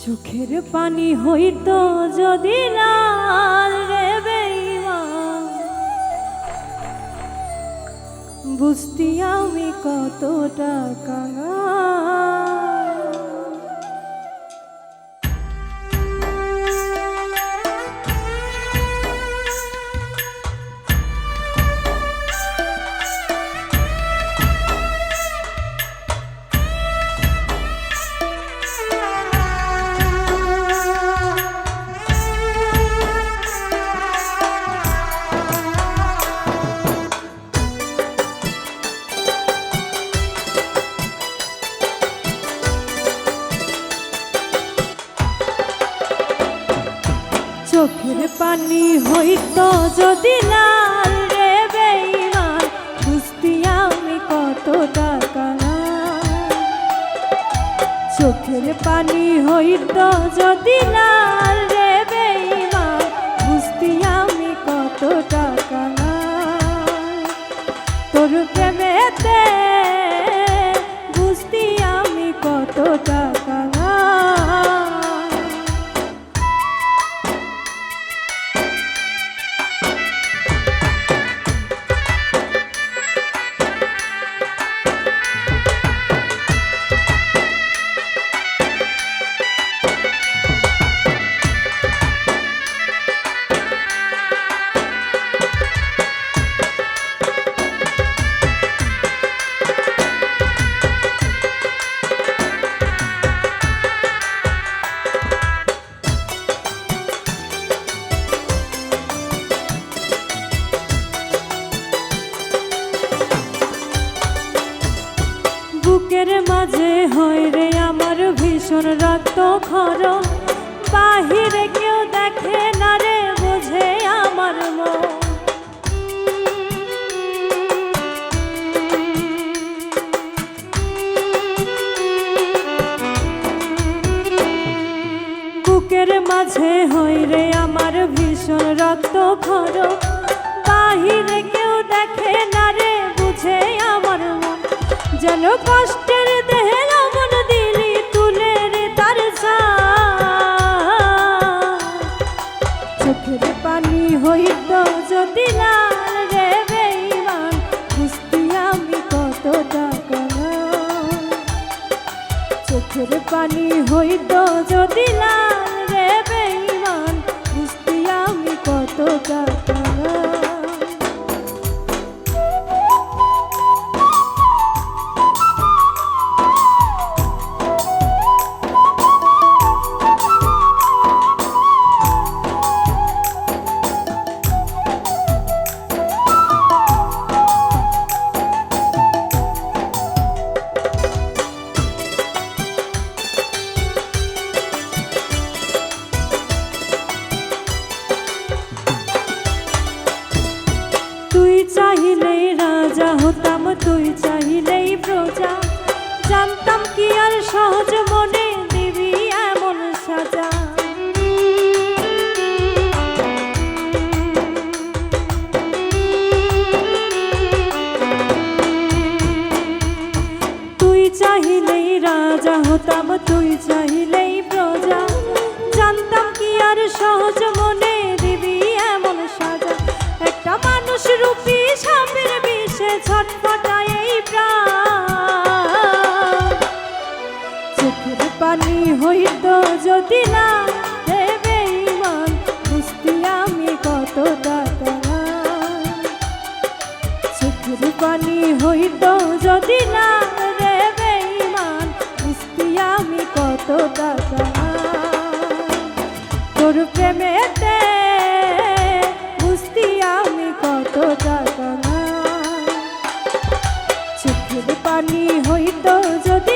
চোখের পানি হইতো যদি লাল রে বেঈমান, বুঝতি আমি কতটা কাঙাল। চোখের পানি হইতো যদি লাল রে বেঈমান, বুঝতি আমি কতটা কাঙাল। চোখের পানি হইতো যদি লাল রে বেঈমান, বুঝতি আমি কতটা কাঙাল। তোর প্রেমেতে বুঝতি আমি কতটা কাঙাল। বুকের মাঝে হয় রে আমার ভীষণ রক্ত ক্ষরণ, বাহিরে কেউ দেখে না রে বোঝে আমার মন। বুকের মাঝে হয় রে আমার ভীষণ রক্ত ক্ষরণ, বাহিরে কেউ দেখে না রে বুঝে আমার মন। যেন কষ্টের দেহে লবণ দিলি তুলে রে তার চোখের পানি হইত যদি লাল রে বেঈমান, বুঝতি আমি কতটা কাঙাল। চোখের পানি হইত যদি লাল রে বেঈমান, বুঝতি আমি কতটা কাঙাল। তুই চাহিলেই রাজা হতাম, তুই চাহিলেই প্রজা, জানতাম কি আর সহজ মনে দিবি এমন সাজা। তুই চাহিলেই রাজা হতাম, তুই চাহিলেই প্রজা, জানতাম কি আর সহজ মনে দিবি এমন সাজা। একটা মানুষ রূপী সাপের বিষে ছটফটায় এই প্রাণ। চোখের পানি হইত যদি লাল রে বেঈমান, বুঝতি আমি কতটা কাঙাল। চোখের পানি হইত যদি লাল রে বেঈমান, বুঝতি আমি কতটা কাঙাল। তোর প্রেমেতে বুঝতি আমি কতটা কাঙাল। চোখের পানি হইত যদি